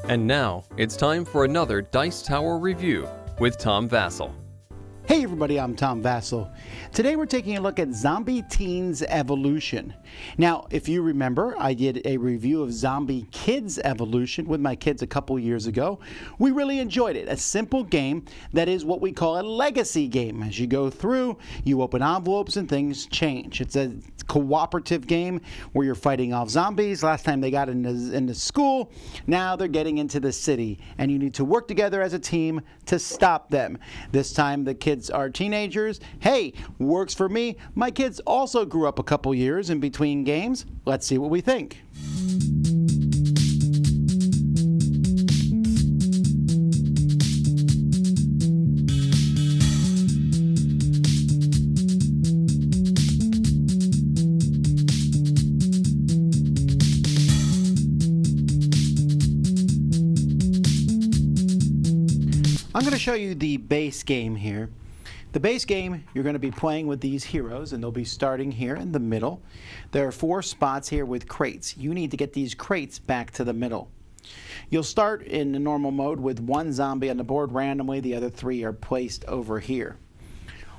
And now, it's time for another Dice Tower review with Tom Vasel. Hey everybody, I'm Tom Vasel. Today we're taking a look at Zombie Teenz Evolution. Now, if you remember, I did a review of Zombie Kids Evolution with my kids a couple years ago. We really enjoyed it. A simple game that is what we call a legacy game. As you go through, you open envelopes and things change. It's a cooperative game where you're fighting off zombies. Last time they got into school, now they're getting into the city, and you need to work together as a team to stop them. This time the kids are teenagers. Hey, works for me. My kids also grew up a couple years in between games. Let's see what we think. I'm going to show you the base game here. The base game, you're going to be playing with these heroes, and they'll be starting here in the middle. There are 4 spots here with crates. You need to get these crates back to the middle. You'll start in the normal mode with 1 zombie on the board randomly. The other 3 are placed over here.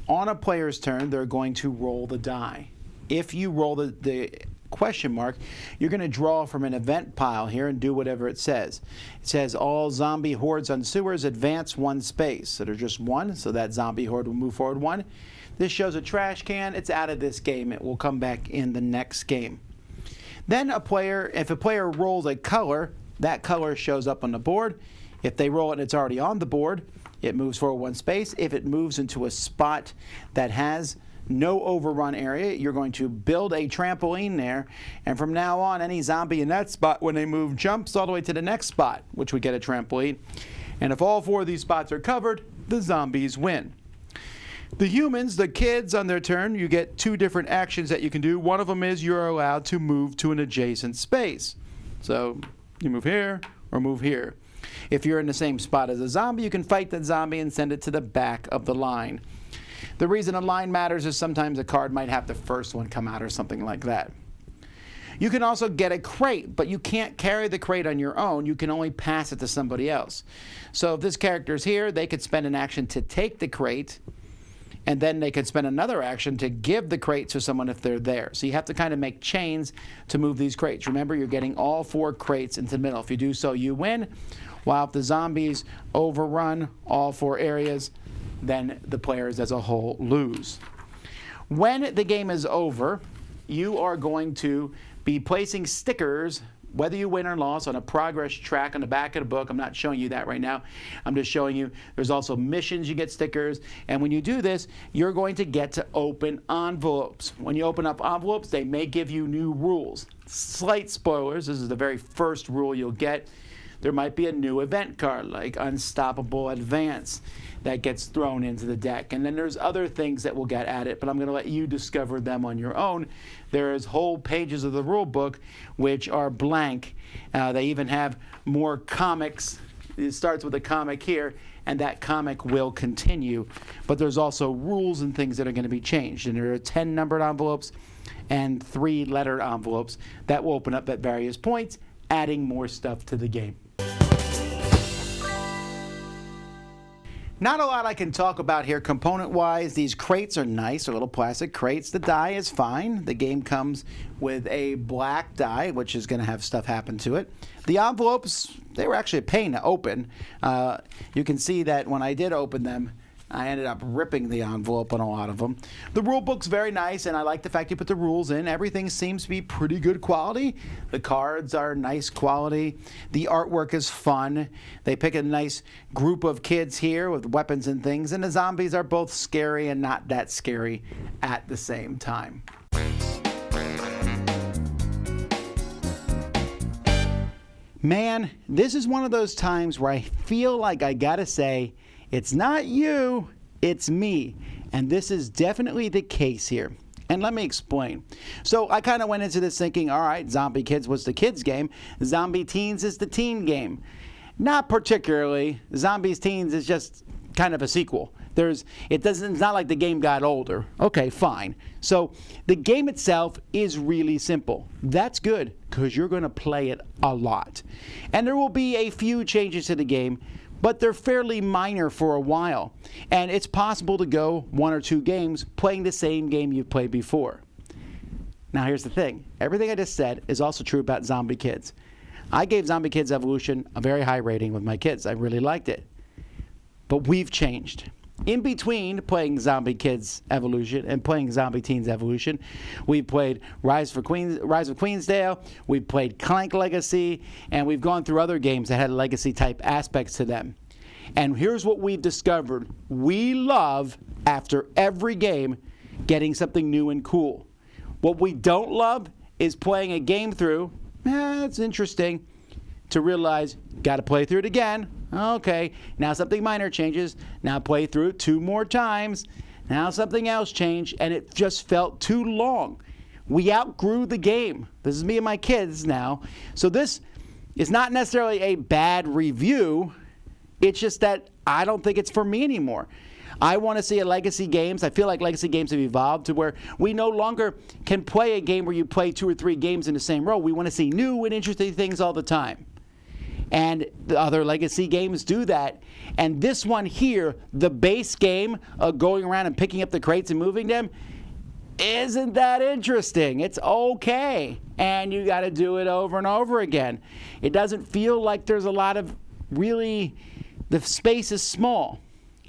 On a player's turn, they're going to roll the die. If you roll the question mark, you're going to draw from an event pile here and do whatever it says. It says all zombie hordes on sewers advance 1 space. So there's just 1, so that zombie horde will move forward 1. This shows a trash can. It's out of this game. It will come back in the next game. Then if a player rolls a color, that color shows up on the board. If they roll it and it's already on the board, it moves forward 1 space. If it moves into a spot that has no overrun area, you're going to build a trampoline there, and from now on, any zombie in that spot, when they move, jumps all the way to the next spot, which would get a trampoline. And if all 4 of these spots are covered, the zombies win. The humans, the kids, on their turn, you get 2 different actions that you can do. One of them is you're allowed to move to an adjacent space. So you move here or move here. If you're in the same spot as a zombie, you can fight the zombie and send it to the back of the line. The reason a line matters is sometimes a card might have the first one come out or something like that. You can also get a crate, but you can't carry the crate on your own. You can only pass it to somebody else. So if this character's here, they could spend an action to take the crate, and then they could spend another action to give the crate to someone if they're there. So you have to kind of make chains to move these crates. Remember, you're getting all 4 crates into the middle. If you do so, you win. While if the zombies overrun all 4 areas, then the players as a whole lose. When the game is over, you are going to be placing stickers, whether you win or lose, on a progress track on the back of the book. I'm not showing you that right now. I'm just showing you there's also missions, you get stickers, and when you do this, you're going to get to open envelopes. When you open up envelopes, they may give you new rules. Slight spoilers, this is the very first rule you'll get. There might be a new event card like Unstoppable Advance that gets thrown into the deck. And then there's other things that will get added, but I'm going to let you discover them on your own. There's whole pages of the rule book which are blank. They even have more comics. It starts with a comic here, and that comic will continue. But there's also rules and things that are going to be changed. And there are 10 numbered envelopes and 3 lettered envelopes that will open up at various points, adding more stuff to the game. Not a lot I can talk about here component-wise. These crates are nice. They're little plastic crates. The die is fine. The game comes with a black die, which is going to have stuff happen to it. The envelopes, they were actually a pain to open. You can see that when I did open them, I ended up ripping the envelope on a lot of them. The rule book's very nice, and I like the fact you put the rules in. Everything seems to be pretty good quality. The cards are nice quality. The artwork is fun. They pick a nice group of kids here with weapons and things, and the zombies are both scary and not that scary at the same time. Man, this is one of those times where I feel like I gotta say, it's not you, it's me. And this is definitely the case here. And let me explain. So I kind of went into this thinking, all right, Zombie Kids was the kids game. Zombie Teenz is the teen game. Not particularly. Zombies Teenz is just kind of a sequel. It's not like the game got older. Okay, fine. So the game itself is really simple. That's good because you're going to play it a lot. And there will be a few changes to the game, but they're fairly minor for a while. And it's possible to go 1 or 2 games playing the same game you've played before. Now here's the thing. Everything I just said is also true about Zombie Kids. I gave Zombie Kids Evolution a very high rating with my kids. I really liked it. But we've changed. In between playing Zombie Kids Evolution and playing Zombie Teenz Evolution, we've played Rise of Queensdale, we've played Clank Legacy, and we've gone through other games that had legacy-type aspects to them. And here's what we've discovered. We love, after every game, getting something new and cool. What we don't love is playing a game through, it's interesting, to realize, got to play through it again. Okay, now something minor changes. Now play through it 2 more times. Now something else changed, and it just felt too long. We outgrew the game. This is me and my kids now. So this is not necessarily a bad review. It's just that I don't think it's for me anymore. I want to see a legacy games. I feel like legacy games have evolved to where we no longer can play a game where you play 2 or 3 games in the same row. We want to see new and interesting things all the time. And the other legacy games do that. And this one here, the base game of going around and picking up the crates and moving them, isn't that interesting. It's okay. And you got to do it over and over again. It doesn't feel like there's a lot of really, the space is small.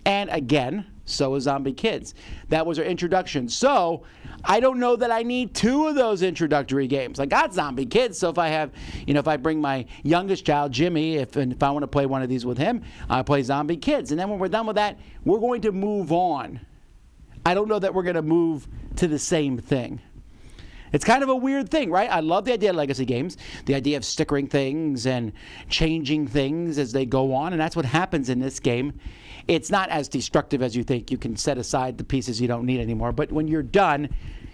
And again, so is Zombie Kids. That was our introduction. So I don't know that I need 2 of those introductory games. I got Zombie Kids, so if I have, if I bring my youngest child, Jimmy, if I want to play one of these with him, I play Zombie Kids. And then when we're done with that, we're going to move on. I don't know that we're going to move to the same thing. It's kind of a weird thing, right? I love the idea of legacy games, the idea of stickering things and changing things as they go on, and that's what happens in this game. It's not as destructive as you think. You can set aside the pieces you don't need anymore, but when you're done,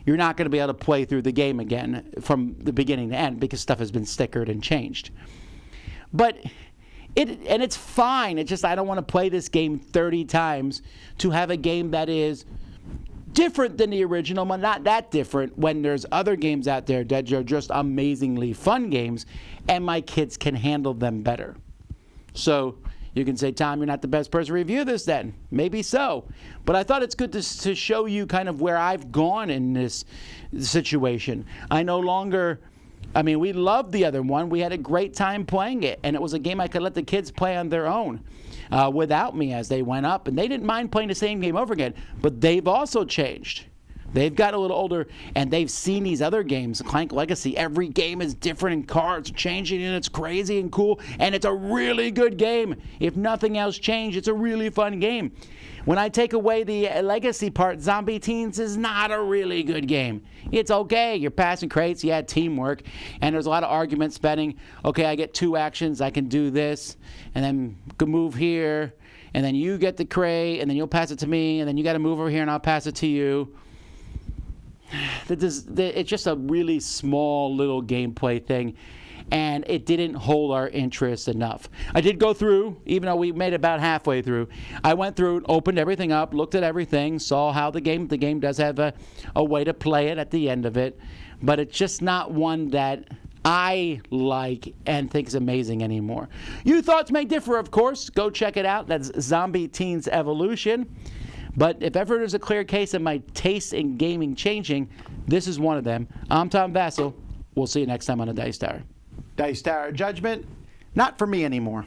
you're not going to be able to play through the game again from the beginning to end because stuff has been stickered and changed. But it's fine. It's just I don't want to play this game 30 times to have a game that is different than the original, but not that different when there's other games out there that are just amazingly fun games and my kids can handle them better. So you can say, Tom, you're not the best person to review this then. Maybe so. But I thought it's good to show you kind of where I've gone in this situation. I no longer, we loved the other one. We had a great time playing it, and it was a game I could let the kids play on their own. Without me as they went up. And they didn't mind playing the same game over again. But they've also changed. They've got a little older, and they've seen these other games. Clank Legacy, every game is different, and cards are changing, and it's crazy and cool. And it's a really good game. If nothing else changed, it's a really fun game. When I take away the legacy part, Zombie Teenz is not a really good game. It's okay. You're passing crates. You had teamwork. And there's a lot of argument spending. Okay, I get 2 actions. I can do this. And then can move here. And then you get the crate. And then you'll pass it to me. And then you got to move over here and I'll pass it to you. It's just a really small little gameplay thing. And it didn't hold our interest enough. I did go through, even though we made it about halfway through. I went through, opened everything up, looked at everything, saw how the game does have a way to play it at the end of it. But it's just not one that I like and think is amazing anymore. Your thoughts may differ, of course. Go check it out. That's Zombie Teenz Evolution. But if ever there's a clear case of my taste in gaming changing, this is one of them. I'm Tom Vasel. We'll see you next time on the Dice Tower. Dice Tower Judgment, not for me anymore.